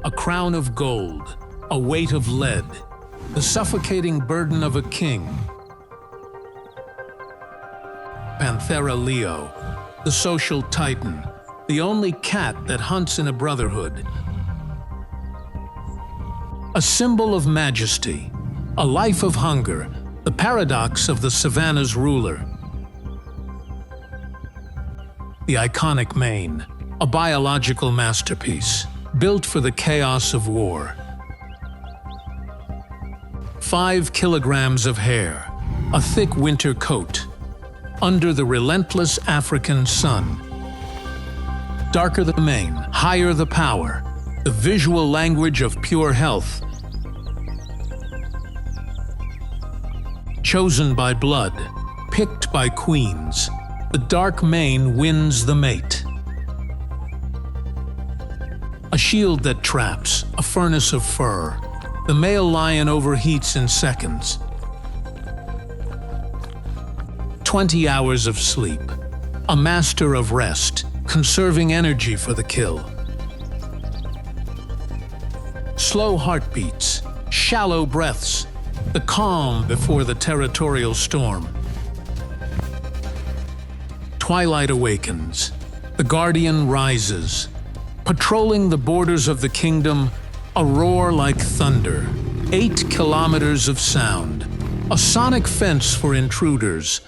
a crown of gold, a weight of lead, the suffocating burden of a king. Panthera Leo, the social titan, the only cat that hunts in a brotherhood. A symbol of majesty, a life of hunger, the paradox of the savannah's ruler. The iconic mane, a biological masterpiece, built for the chaos of war. 5 kilograms of hair, a thick winter coat, under the relentless African sun. Darker the mane, higher the power, the visual language of pure health. Chosen by blood, picked by queens, the dark mane wins the mate. A shield that traps, a furnace of fur. The male lion overheats in seconds. 20 hours of sleep. A master of rest, conserving energy for the kill. Slow heartbeats, shallow breaths, the calm before the territorial storm. Twilight awakens. The guardian rises, patrolling the borders of the kingdom, a roar like thunder, 8 kilometers of sound, a sonic fence for intruders.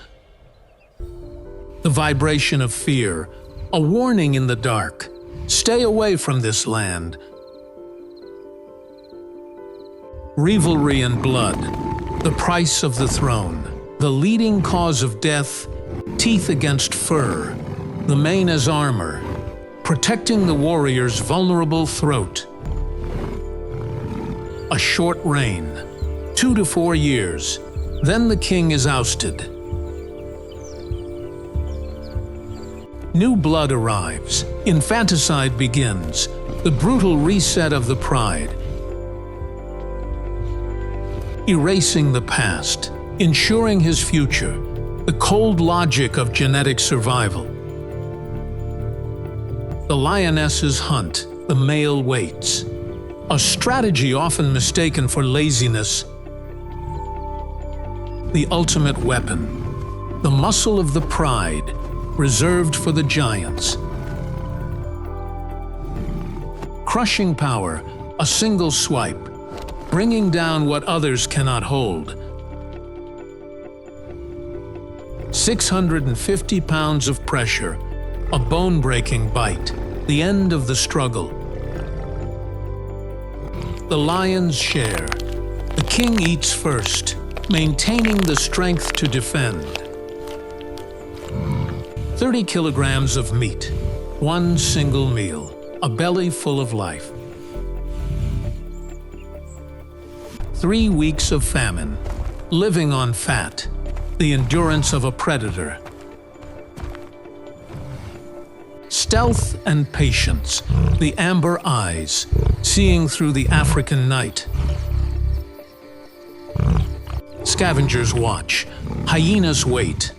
The vibration of fear, a warning in the dark, stay away from this land. Rivalry and blood, the price of the throne, the leading cause of death, teeth against fur, the mane as armor, protecting the warrior's vulnerable throat. A short reign, 2 to 4 years, then the king is ousted. New blood arrives, infanticide begins, the brutal reset of the pride. Erasing the past, ensuring his future, the cold logic of genetic survival. The lioness's hunt, the male waits. A strategy often mistaken for laziness. The ultimate weapon, the muscle of the pride, reserved for the giants. Crushing power, a single swipe, bringing down what others cannot hold. 650 pounds of pressure, a bone-breaking bite, the end of the struggle. The lion's share. The king eats first, maintaining the strength to defend. 30 kilograms of meat, one single meal, a belly full of life. 3 weeks of famine, living on fat, the endurance of a predator. Stealth and patience, the amber eyes, seeing through the African night. Scavengers watch, hyenas wait,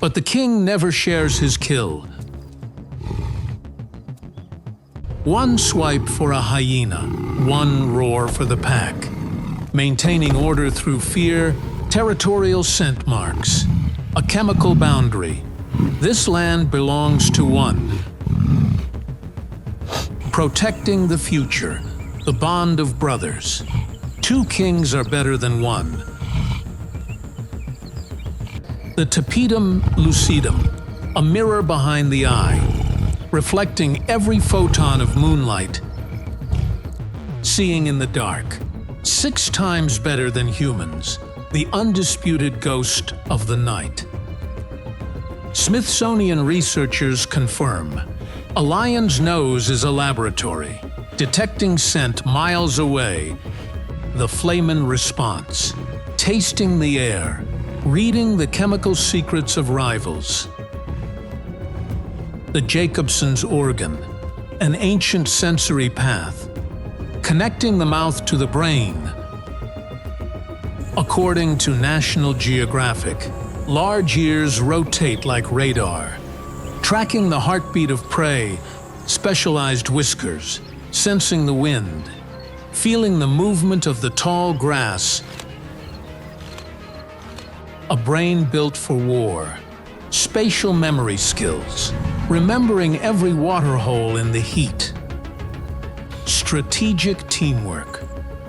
but the king never shares his kill. One swipe for a hyena, one roar for the pack. Maintaining order through fear, territorial scent marks, a chemical boundary. This land belongs to one. Protecting the future, the bond of brothers. 2 kings are better than one. The tapetum lucidum, a mirror behind the eye, reflecting every photon of moonlight. Seeing in the dark, 6 times better than humans, the undisputed ghost of the night. Smithsonian researchers confirm, a lion's nose is a laboratory, detecting scent miles away. The flamen response, tasting the air, reading the chemical secrets of rivals. The Jacobson's organ, an ancient sensory path, connecting the mouth to the brain. According to National Geographic, large ears rotate like radar, tracking the heartbeat of prey, specialized whiskers, sensing the wind, feeling the movement of the tall grass. A brain built for war, spatial memory skills, remembering every waterhole in the heat. Strategic teamwork,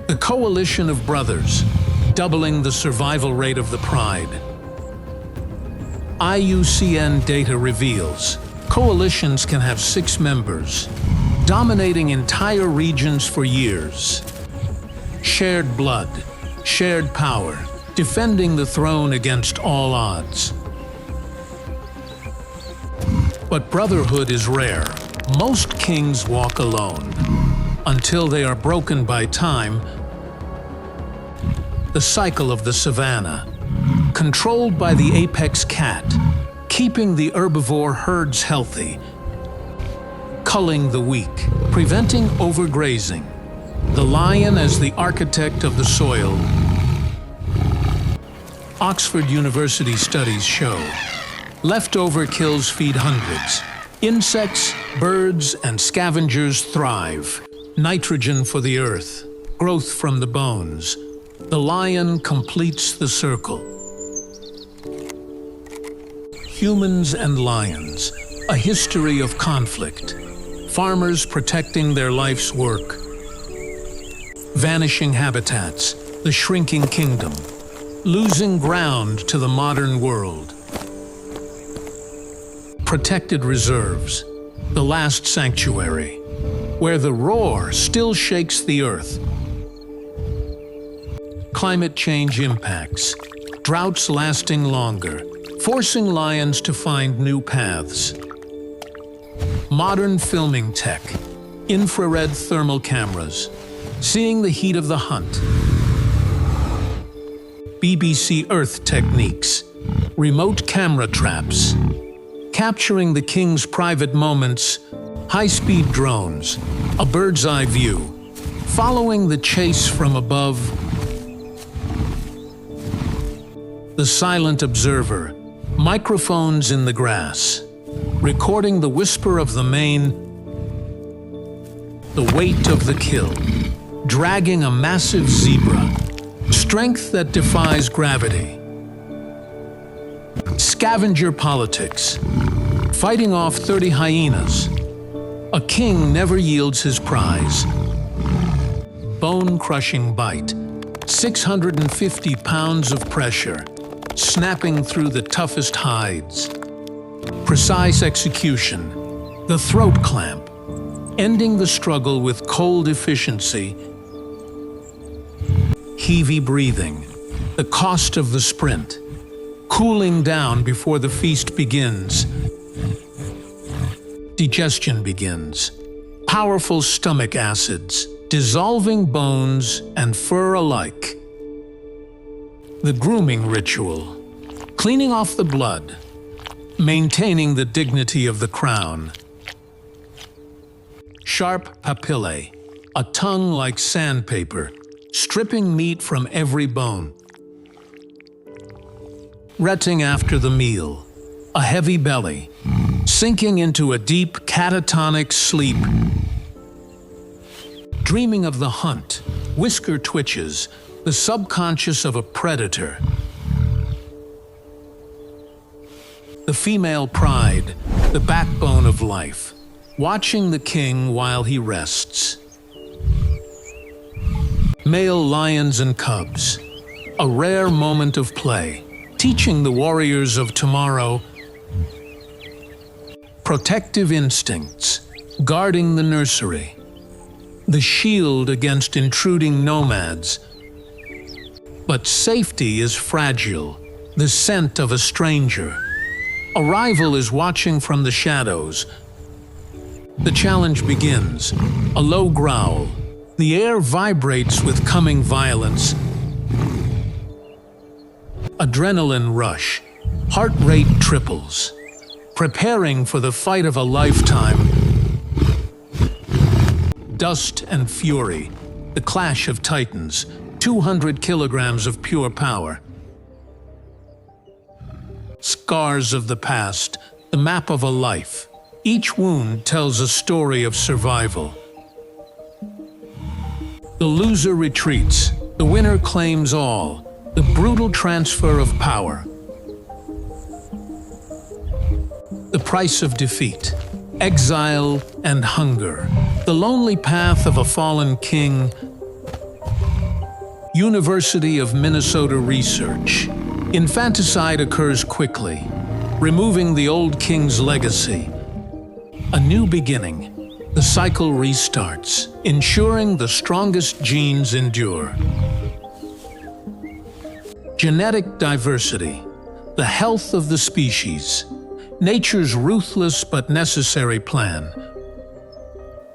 the coalition of brothers, doubling the survival rate of the pride. IUCN data reveals coalitions can have 6 members, dominating entire regions for years. Shared blood, shared power, defending the throne against all odds. But brotherhood is rare. Most kings walk alone, until they are broken by time. The cycle of the savannah, controlled by the apex cat, keeping the herbivore herds healthy, culling the weak, preventing overgrazing. The lion as the architect of the soil. Oxford University studies show leftover kills feed hundreds. Insects, birds, and scavengers thrive. Nitrogen for the earth, growth from the bones. The lion completes the circle. Humans and lions, a history of conflict. Farmers protecting their life's work. Vanishing habitats, the shrinking kingdom. Losing ground to the modern world. Protected reserves, the last sanctuary, where the roar still shakes the earth. Climate change impacts, droughts lasting longer, forcing lions to find new paths. Modern filming tech, infrared thermal cameras, seeing the heat of the hunt. BBC Earth techniques, remote camera traps, capturing the king's private moments, high-speed drones, a bird's-eye view, following the chase from above. The silent observer, microphones in the grass, recording the whisper of the mane, the weight of the kill, dragging a massive zebra, strength that defies gravity. Scavenger politics, fighting off 30 hyenas. A king never yields his prize. Bone-crushing bite, 650 pounds of pressure, snapping through the toughest hides. Precise execution, the throat clamp, ending the struggle with cold efficiency. Heavy breathing, the cost of the sprint, cooling down before the feast begins. Digestion begins, powerful stomach acids, dissolving bones and fur alike. The grooming ritual, cleaning off the blood, maintaining the dignity of the crown. Sharp papillae, a tongue like sandpaper, stripping meat from every bone. Retting after the meal, a heavy belly, sinking into a deep catatonic sleep. Dreaming of the hunt, whisker twitches, the subconscious of a predator. The female pride, the backbone of life, watching the king while he rests. Male lions and cubs, a rare moment of play, teaching the warriors of tomorrow. Protective instincts, guarding the nursery. The shield against intruding nomads. But safety is fragile, the scent of a stranger. A rival is watching from the shadows. The challenge begins, a low growl. The air vibrates with coming violence. Adrenaline rush, heart rate triples. Preparing for the fight of a lifetime. Dust and fury, the clash of titans, 200 kilograms of pure power. Scars of the past, the map of a life. Each wound tells a story of survival. The loser retreats. The winner claims all. The brutal transfer of power. The price of defeat. Exile and hunger. The lonely path of a fallen king. University of Minnesota research. Infanticide occurs quickly, removing the old king's legacy. A new beginning. The cycle restarts, ensuring the strongest genes endure. Genetic diversity. The health of the species. Nature's ruthless but necessary plan.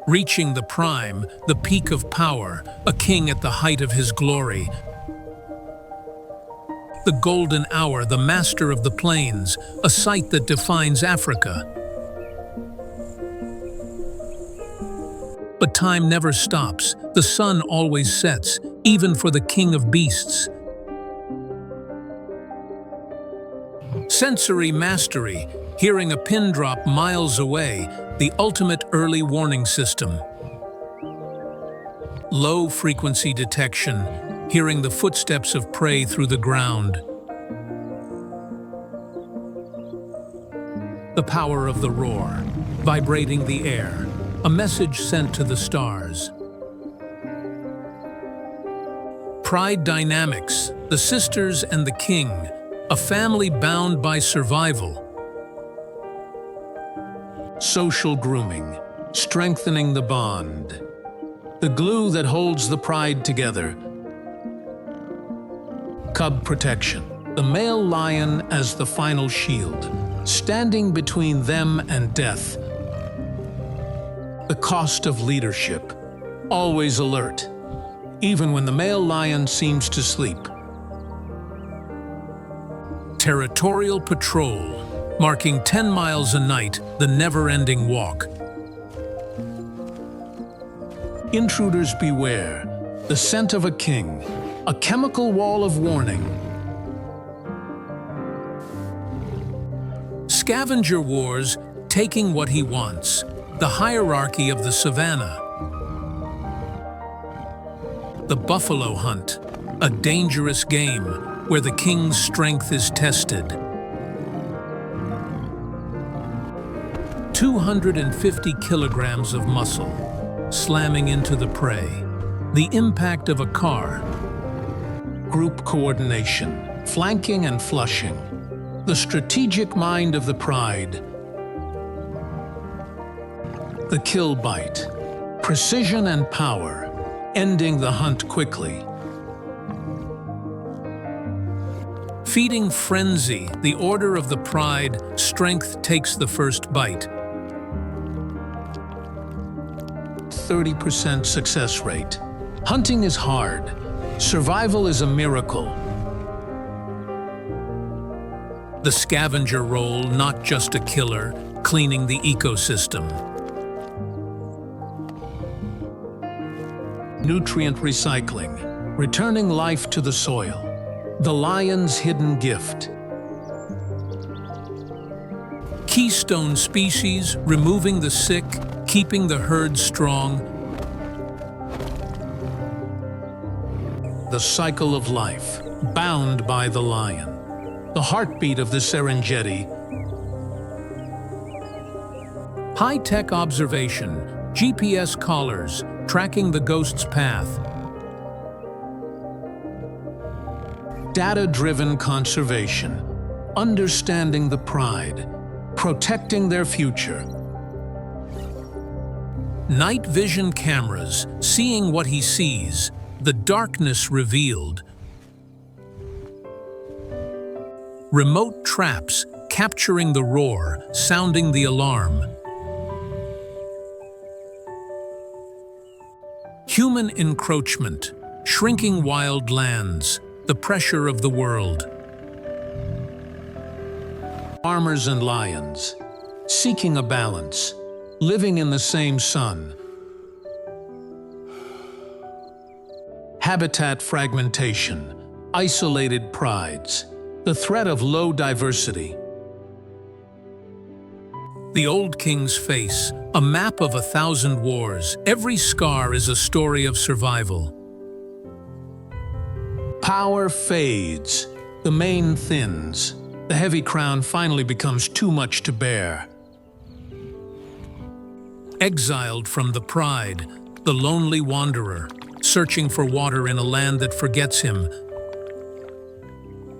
Reaching the prime, the peak of power, a king at the height of his glory. The golden hour, the master of the plains, a sight that defines Africa. But time never stops. The sun always sets, even for the king of beasts. Sensory mastery. Hearing a pin drop miles away, the ultimate early warning system. Low frequency detection, hearing the footsteps of prey through the ground. The power of the roar, vibrating the air, a message sent to the stars. Pride dynamics, the sisters and the king, a family bound by survival. Social grooming, strengthening the bond. The glue that holds the pride together. Cub protection, the male lion as the final shield, standing between them and death. The cost of leadership, always alert, even when the male lion seems to sleep. Territorial patrol, marking 10 miles a night, the never-ending walk. Intruders beware, the scent of a king, a chemical wall of warning. Scavenger wars, taking what he wants, the hierarchy of the savannah. The buffalo hunt, a dangerous game where the king's strength is tested. 250 kilograms of muscle, slamming into the prey. The impact of a car. Group coordination, flanking and flushing. The strategic mind of the pride. The kill bite, precision and power, ending the hunt quickly. Feeding frenzy, the order of the pride, strength takes the first bite. 30% success rate. Hunting is hard. Survival is a miracle. The scavenger role, not just a killer, cleaning the ecosystem. Nutrient recycling, returning life to the soil. The lion's hidden gift. Keystone species, removing the sick, keeping the herd strong. The cycle of life, bound by the lion. The heartbeat of the Serengeti. High-tech observation, GPS collars, tracking the ghost's path. Data-driven conservation, understanding the pride, protecting their future. Night vision cameras, seeing what he sees, the darkness revealed. Remote traps, capturing the roar, sounding the alarm. Human encroachment, shrinking wild lands, the pressure of the world. Farmers and lions, seeking a balance, living in the same sun. Habitat fragmentation, isolated prides, the threat of low diversity. The old king's face, A map of 1,000 wars. Every scar is a story of survival. Power fades. The mane thins. The heavy crown finally becomes too much to bear. Exiled from the pride, the lonely wanderer, searching for water in a land that forgets him.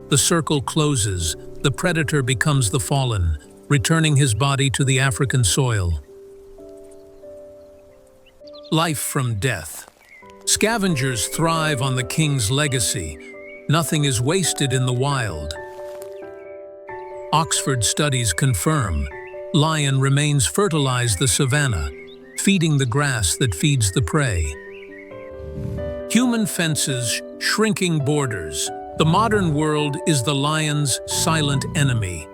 The circle closes. The predator becomes the fallen, returning his body to the African soil. Life from death. Scavengers thrive on the king's legacy. Nothing is wasted in the wild. Oxford studies confirm lion remains fertilize the savannah, feeding the grass that feeds the prey. Human fences, shrinking borders. The modern world is the lion's silent enemy.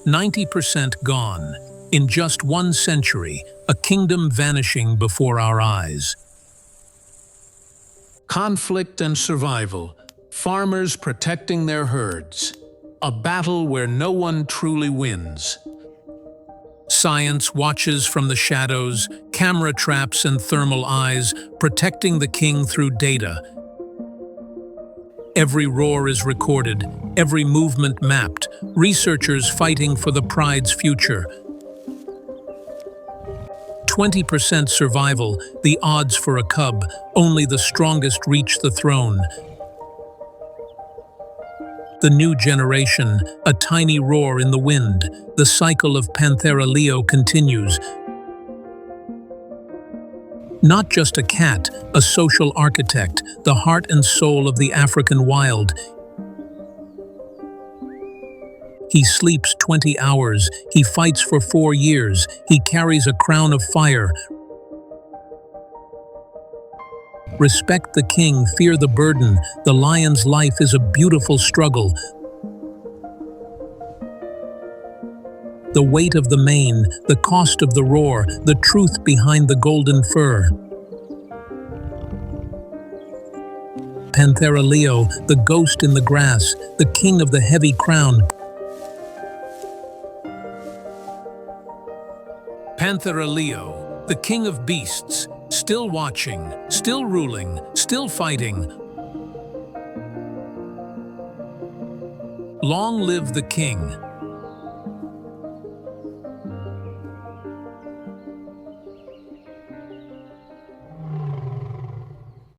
90% gone. In just 1 century, a kingdom vanishing before our eyes. Conflict and survival. Farmers protecting their herds. A battle where no one truly wins. Science watches from the shadows, camera traps and thermal eyes, protecting the king through data. Every roar is recorded, every movement mapped, researchers fighting for the pride's future. 20% survival, the odds for a cub, only the strongest reach the throne. The new generation, a tiny roar in the wind, the cycle of Panthera Leo continues. Not just a cat, a social architect, the heart and soul of the African wild. He sleeps 20 hours, he fights for 4 years, he carries a crown of fire. Respect the king, fear the burden, the lion's life is a beautiful struggle. The weight of the mane, the cost of the roar, the truth behind the golden fur. Panthera Leo, the ghost in the grass, the king of the heavy crown. Panthera Leo, the king of beasts, still watching, still ruling, still fighting. Long live the king.